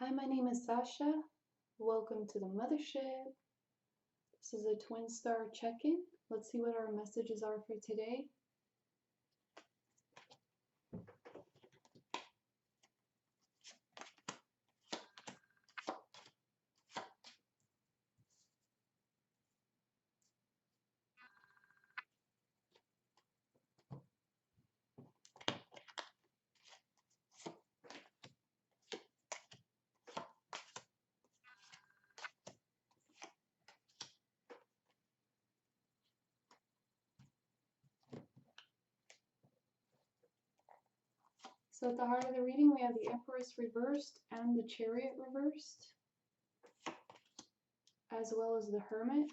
Hi, my name is Sazsha. Welcome to the Muthaship. This is a Twinstar check-in. Let's see what our messages are for today. So at the heart of the reading, we have the Empress reversed and the Chariot reversed, as well as the Hermit.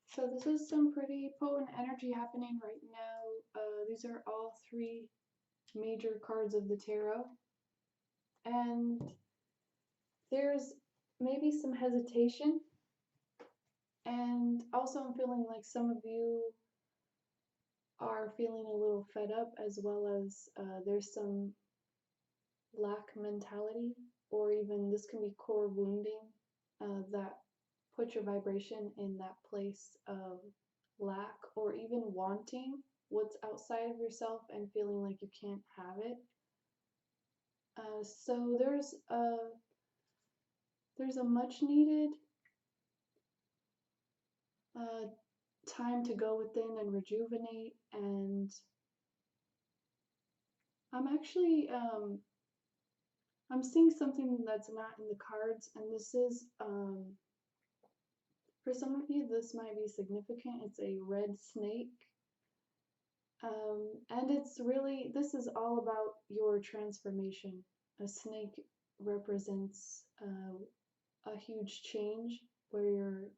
So this is some pretty potent energy happening right now. These are all three major cards of the tarot. And there's maybe some hesitation. And also I'm feeling like some of you are feeling a little fed up, as well as there's some lack mentality, or even this can be core wounding that put your vibration in that place of lack, or even wanting what's outside of yourself and feeling like you can't have it. So there's a much needed time to go within and rejuvenate. And I'm actually I'm seeing something that's not in the cards, and this is for some of you, this might be significant. It's a red snake. And it's really, this is all about your transformation. A snake represents a huge change where you're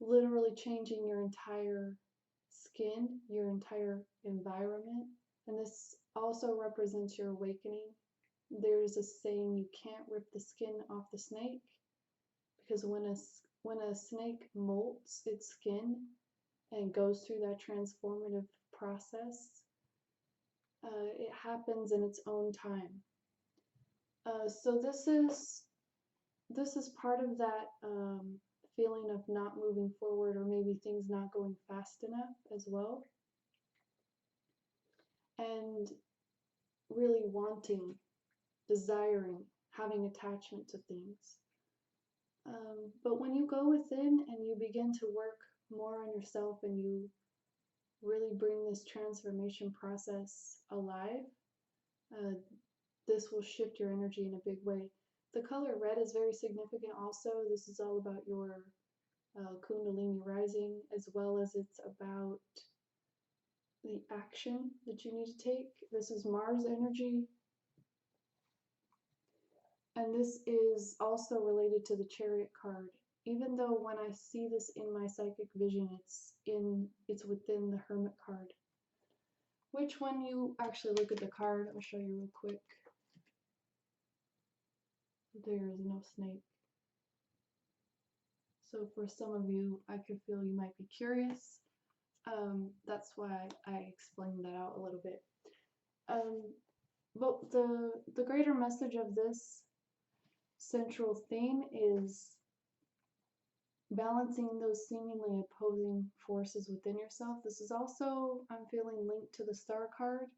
literally changing your entire skin, your entire environment. And this also represents your awakening. There's a saying, you can't rip the skin off the snake, because when a snake molts its skin and goes through that transformative process, it happens in its own time. So this is part of that feeling of not moving forward, or maybe things not going fast enough as well, and really wanting, desiring, having attachment to things. But when you go within and you begin to work more on yourself, and you really bring this transformation process alive, this will shift your energy in a big way. The color red is very significant also. This is all about your Kundalini rising, as well as it's about the action that you need to take. This is Mars energy. And this is also related to the Chariot card. Even though when I see this in my psychic vision, it's within the Hermit card. Which, when you actually look at the card, I'll show you real quick. There is no snake. So for some of you, I could feel you might be curious. That's why I explained that out a little bit. But the greater message of this central theme is balancing those seemingly opposing forces within yourself. This is also, I'm feeling, linked to the Star card.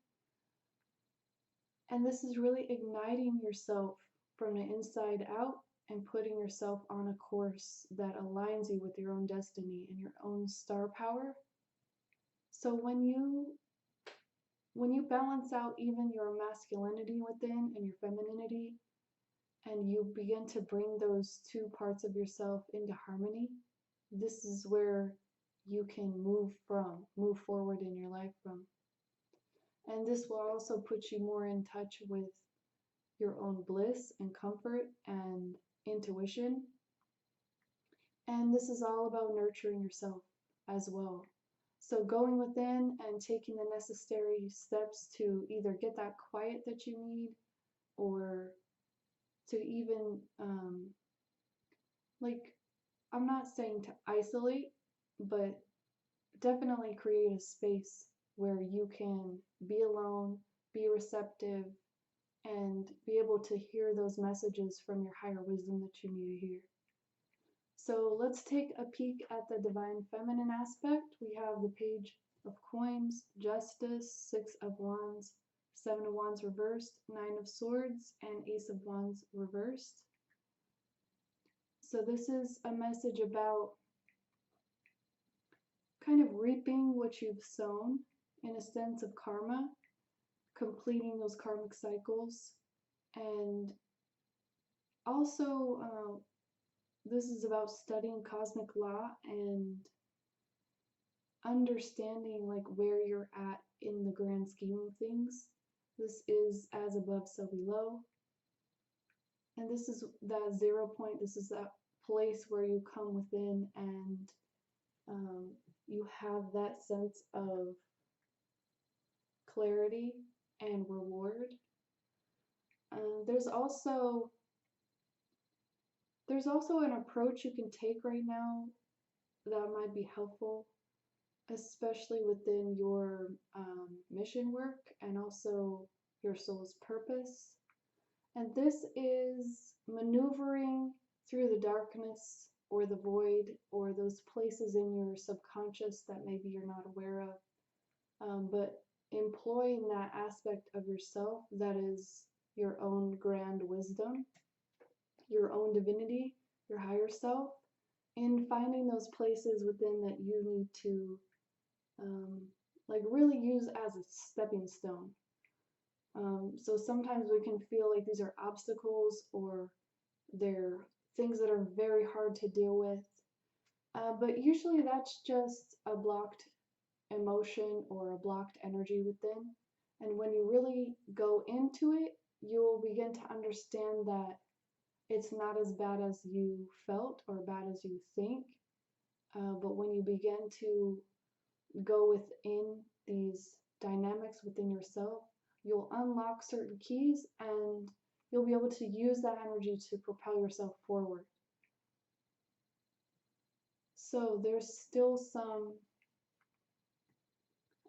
And this is really igniting yourself from the inside out and putting yourself on a course that aligns you with your own destiny and your own star power. So when you balance out even your masculinity within and your femininity, and you begin to bring those two parts of yourself into harmony, this is where you can move forward in your life from. And this will also put you more in touch with your own bliss and comfort and intuition. And this is all about nurturing yourself as well. So going within and taking the necessary steps to either get that quiet that you need, or to even, like, I'm not saying to isolate, but definitely create a space where you can be alone, be receptive, and be able to hear those messages from your higher wisdom that you need to hear. So let's take a peek at the divine feminine aspect. We have the Page of Coins, Justice, Six of Wands, Seven of Wands reversed, Nine of Swords, and Ace of Wands reversed. So this is a message about kind of reaping what you've sown, in a sense of karma, completing those karmic cycles, and also this is about studying cosmic law and understanding like where you're at in the grand scheme of things. This is as above, so below. And this is that 0 point. This is that place where you come within and you have that sense of clarity and reward. There's also an approach you can take right now that might be helpful, especially within your mission work and also your soul's purpose. And this is maneuvering through the darkness or the void or those places in your subconscious that maybe you're not aware of, but employing that aspect of yourself that is your own grand wisdom, your own divinity, your higher self, in finding those places within that you need to like really use as a stepping stone. So sometimes we can feel like these are obstacles or they're things that are very hard to deal with, but usually that's just a blocked emotion or a blocked energy within. And when you really go into it, you'll begin to understand that it's not as bad as you felt or bad as you think. But when you begin to go within these dynamics within yourself, you'll unlock certain keys and you'll be able to use that energy to propel yourself forward. So there's still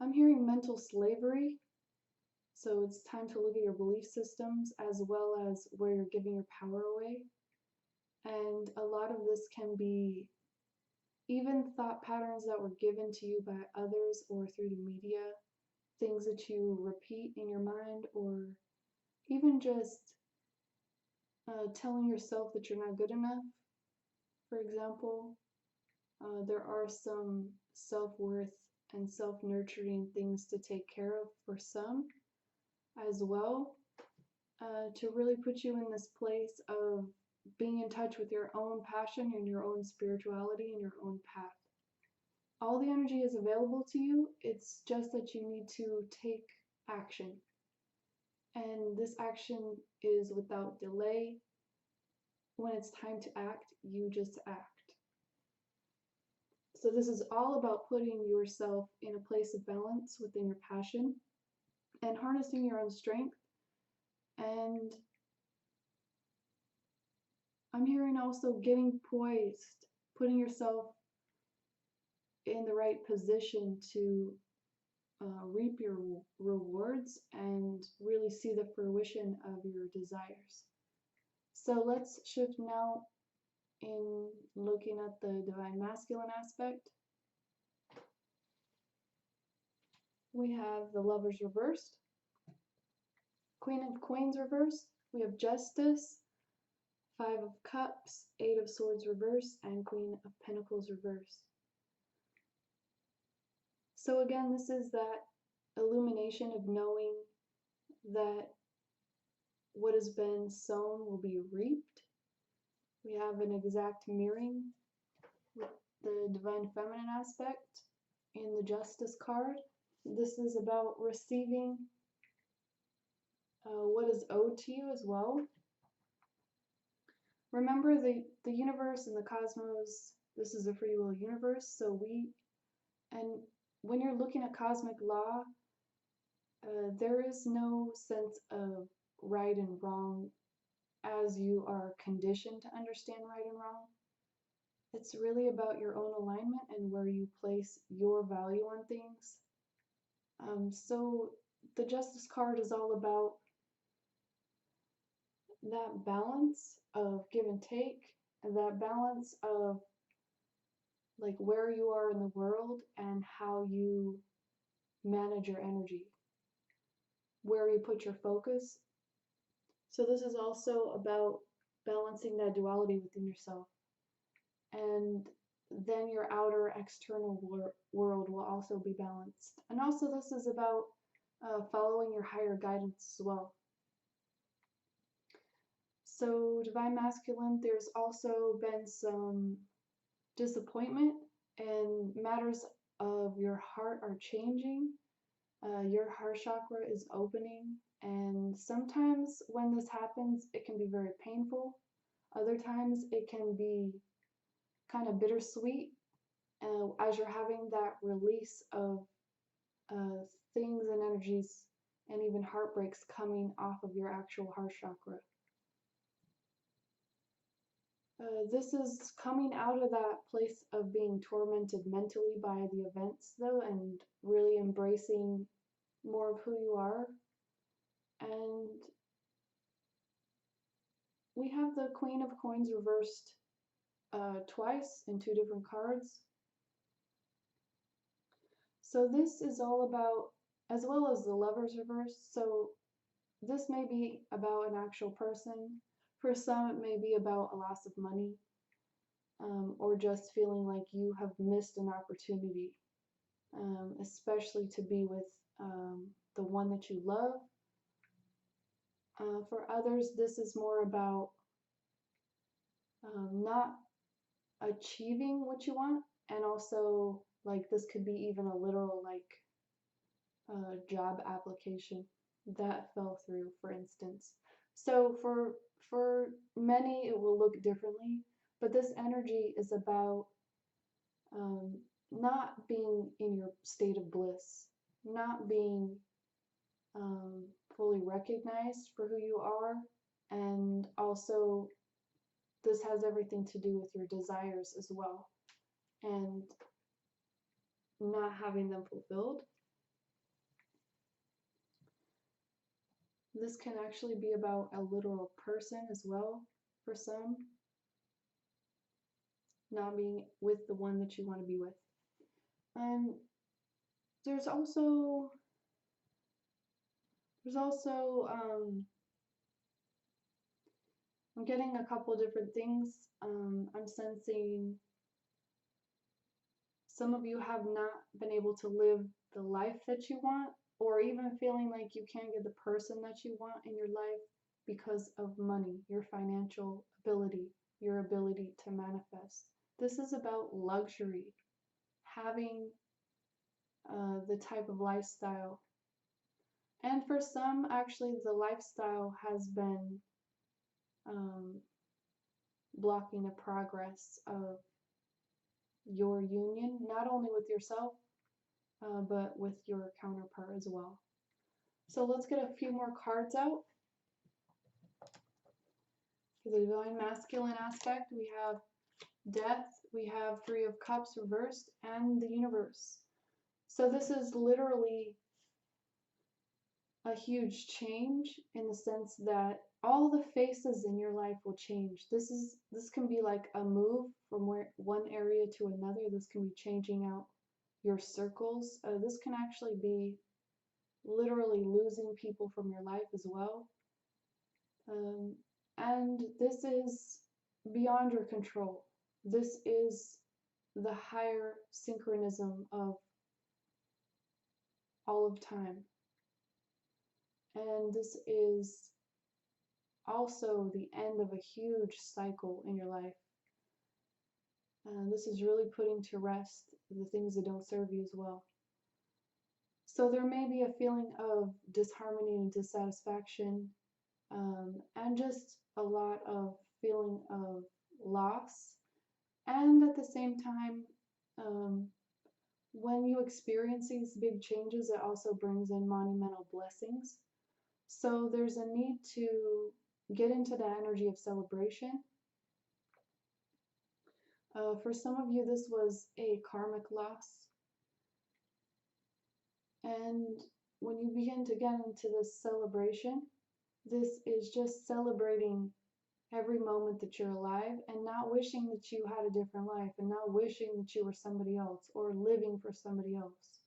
I'm hearing mental slavery. So it's time to look at your belief systems as well as where you're giving your power away. And a lot of this can be even thought patterns that were given to you by others or through the media, things that you repeat in your mind, or even just telling yourself that you're not good enough. For example, there are some self-worth and self-nurturing things to take care of for some as well, to really put you in this place of being in touch with your own passion and your own spirituality and your own path. All the energy is available to you. It's just that you need to take action. And this action is without delay. When it's time to act, you just act. So this is all about putting yourself in a place of balance within your passion and harnessing your own strength. And I'm hearing also getting poised, putting yourself in the right position to reap your rewards and really see the fruition of your desires. So let's shift now in looking at the divine masculine aspect. We have the Lovers reversed, Queen of Coins reversed, we have Justice, Five of Cups, Eight of Swords reversed, and Queen of Pentacles reversed. So again, this is that illumination of knowing that what has been sown will be reaped. We have an exact mirroring with the divine feminine aspect in the Justice card. This is about receiving what is owed to you as well. Remember, the universe and the cosmos, this is a free will universe, so when you're looking at cosmic law, there is no sense of right and wrong as you are conditioned to understand right and wrong. It's really about your own alignment and where you place your value on things. So the Justice card is all about that balance of give and take, and that balance of like where you are in the world and how you manage your energy, where you put your focus. So this is also about balancing that duality within yourself. And then your outer external world will also be balanced. And also this is about following your higher guidance as well. So Divine Masculine, there's also been some disappointment and matters of your heart are changing. Your heart chakra is opening, and sometimes when this happens, it can be very painful. Other times it can be kind of bittersweet as you're having that release of things and energies and even heartbreaks coming off of your actual heart chakra. This is coming out of that place of being tormented mentally by the events, though, and really embracing more of who you are. And we have the Queen of Coins reversed twice in two different cards. So this is all about, as well as the Lovers reversed, so this may be about an actual person. For some, it may be about a loss of money, or just feeling like you have missed an opportunity, especially to be with the one that you love. For others, this is more about not achieving what you want, and also like this could be even a literal like job application that fell through, for instance. So for many it will look differently, but this energy is about not being in your state of bliss, not being fully recognized for who you are, and also this has everything to do with your desires as well, and not having them fulfilled. This can actually be about a literal person as well for some, not being with the one that you want to be with. And there's also I'm getting a couple different things. I'm sensing some of you have not been able to live the life that you want, or even feeling like you can't get the person that you want in your life because of money, your financial ability, your ability to manifest. This is about luxury, having the type of lifestyle. And for some, actually, the lifestyle has been blocking the progress of your union, not only with yourself, but with your counterpart as well. So let's get a few more cards out. For the Divine Masculine aspect, we have Death, we have Three of Cups reversed, and the Universe. So this is literally a huge change in the sense that all the faces in your life will change. This can be like a move from one area to another. This can be changing out your circles. This can actually be literally losing people from your life as well. And this is beyond your control. This is the higher synchronism of all of time. And this is also the end of a huge cycle in your life. This is really putting to rest the things that don't serve you as well. So there may be a feeling of disharmony and dissatisfaction, and just a lot of feeling of loss. And at the same time, when you experience these big changes, it also brings in monumental blessings. So there's a need to get into the energy of celebration. For some of you, this was a karmic loss. And when you begin to get into this celebration, This is just celebrating every moment that you're alive and not wishing that you had a different life and not wishing that you were somebody else or living for somebody else,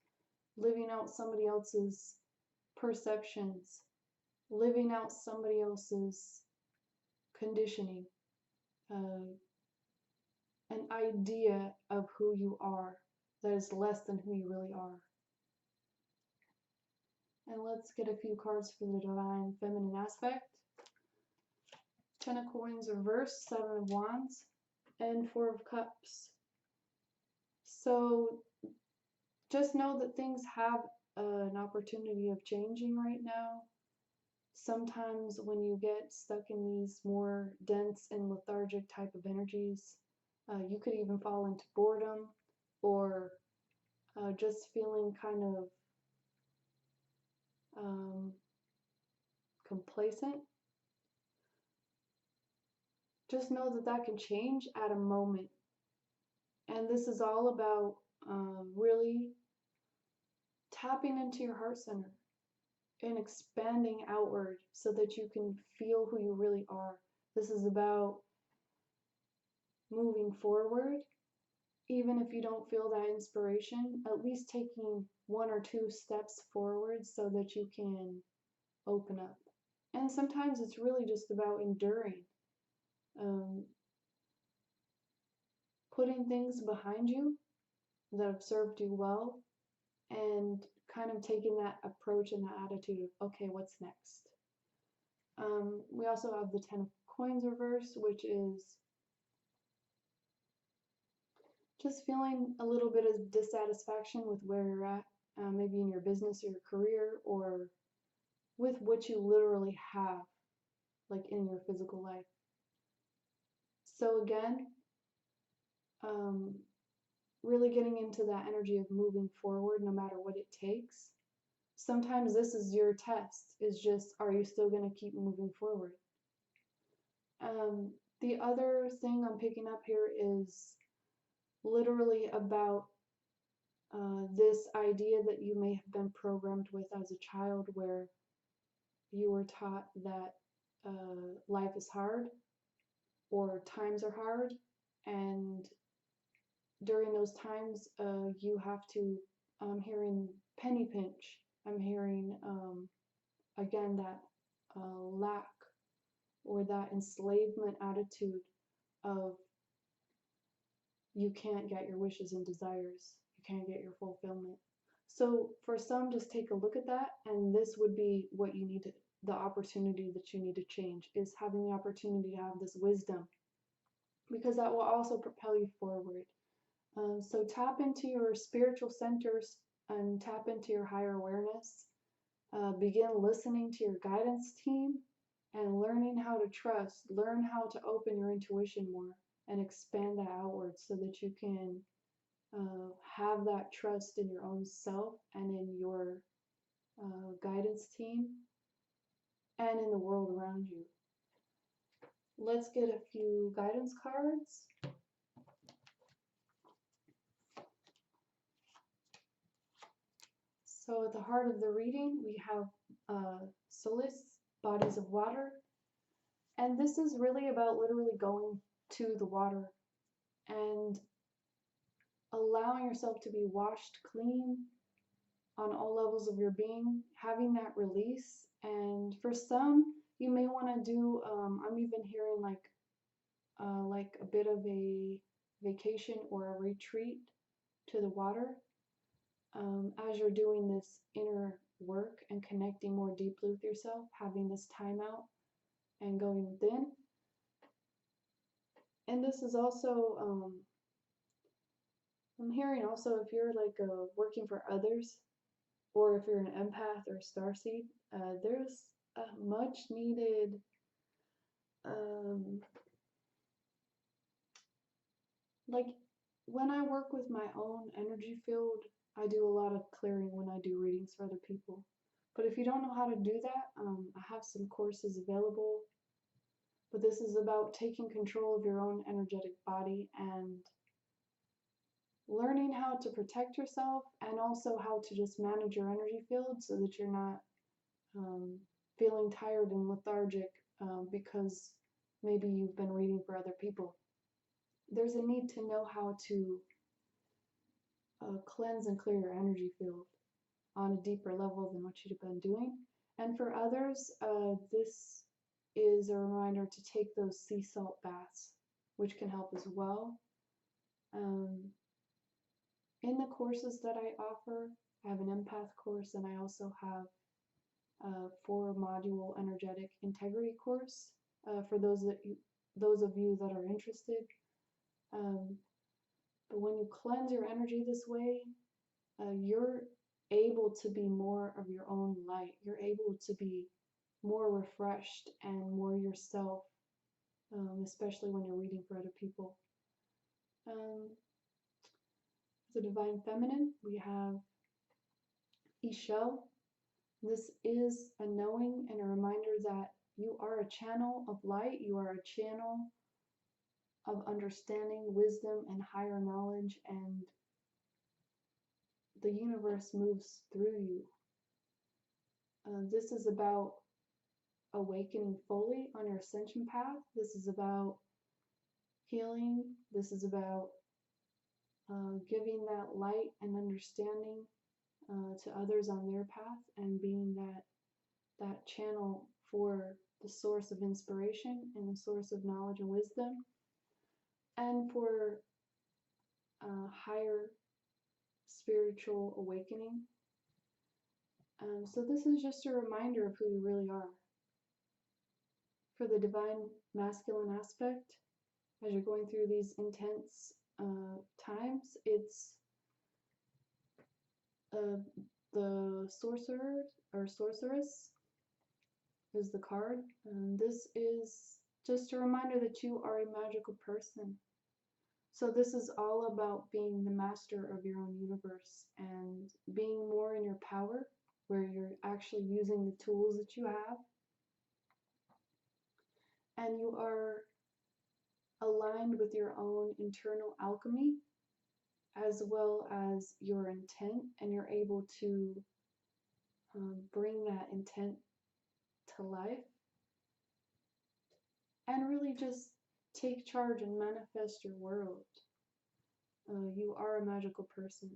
living out somebody else's perceptions, living out somebody else's conditioning, an idea of who you are that is less than who you really are. And let's get a few cards for the Divine Feminine aspect. 10 of Coins reversed, 7 of Wands, and 4 of Cups. So just know that things have an opportunity of changing right now. Sometimes when you get stuck in these more dense and lethargic type of energies, you could even fall into boredom or just feeling kind of complacent. Just know that that can change at a moment. And this is all about really tapping into your heart center and expanding outward so that you can feel who you really are. This is about moving forward, even if you don't feel that inspiration, at least taking 1 or 2 steps forward so that you can open up. And sometimes it's really just about enduring, putting things behind you that have served you well, and kind of taking that approach and that attitude of, okay, what's next? We also have the 10 of Coins reverse, which is just feeling a little bit of dissatisfaction with where you're at, maybe in your business or your career, or with what you literally have, like in your physical life. So again, really getting into that energy of moving forward no matter what it takes. Sometimes this is your test, is just, are you still going to keep moving forward? The other thing I'm picking up here is literally about this idea that you may have been programmed with as a child, where you were taught that life is hard or times are hard, and during those times you have to, I'm hearing penny pinch, I'm hearing again that lack or that enslavement attitude of you can't get your wishes and desires, you can't get your fulfillment. So for some, just take a look at that, and this would be what you need to, the opportunity that you need to change, is having the opportunity to have this wisdom, because that will also propel you forward. So tap into your spiritual centers and tap into your higher awareness. Begin listening to your guidance team and learning how to trust, learn how to open your intuition more and expand that outwards so that you can have that trust in your own self and in your guidance team and in the world around you. Let's get a few guidance cards. So at the heart of the reading, we have Solace, bodies of water. And this is really about literally going to the water and allowing yourself to be washed clean on all levels of your being, having that release. And for some, you may want to do, I'm even hearing like a bit of a vacation or a retreat to the water. As you're doing this inner work and connecting more deeply with yourself, having this time out and going within. And this is also, I'm hearing also, if you're like working for others, or if you're an empath or a starseed, there's a much needed like when I work with my own energy field, I do a lot of clearing when I do readings for other people. But if you don't know how to do that, I have some courses available. But this is about taking control of your own energetic body and learning how to protect yourself, and also how to just manage your energy field so that you're not feeling tired and lethargic because maybe you've been reading for other people. There's a need to know how to cleanse and clear your energy field on a deeper level than what you've been doing. And for others, this is a reminder to take those sea salt baths, which can help as well. In the courses that I offer, I have an empath course, and I also have a 4-module energetic integrity course for those of you that are interested. But when you cleanse your energy this way, you're able to be more of your own light. You're able to be more refreshed and more yourself, especially when you're reading for other people. The Divine Feminine, we have Ishel. This is a knowing and a reminder that you are a channel of light. You are a channel of understanding, wisdom, and higher knowledge, and the universe moves through you. This is about awakening fully on your ascension path. This is about healing. This is about giving that light and understanding to others on their path, and being that channel for the source of inspiration and the source of knowledge and wisdom, and for higher spiritual awakening. So this is just a reminder of who you really are. For the divine masculine aspect, as you're going through these intense times, it's the sorcerer or sorceress is the card. And this is just a reminder that you are a magical person. So this is all about being the master of your own universe and being more in your power, where you're actually using the tools that you have. And you are aligned with your own internal alchemy, as well as your intent, and you're able to bring that intent to life and really just take charge and manifest your world. You are a magical person.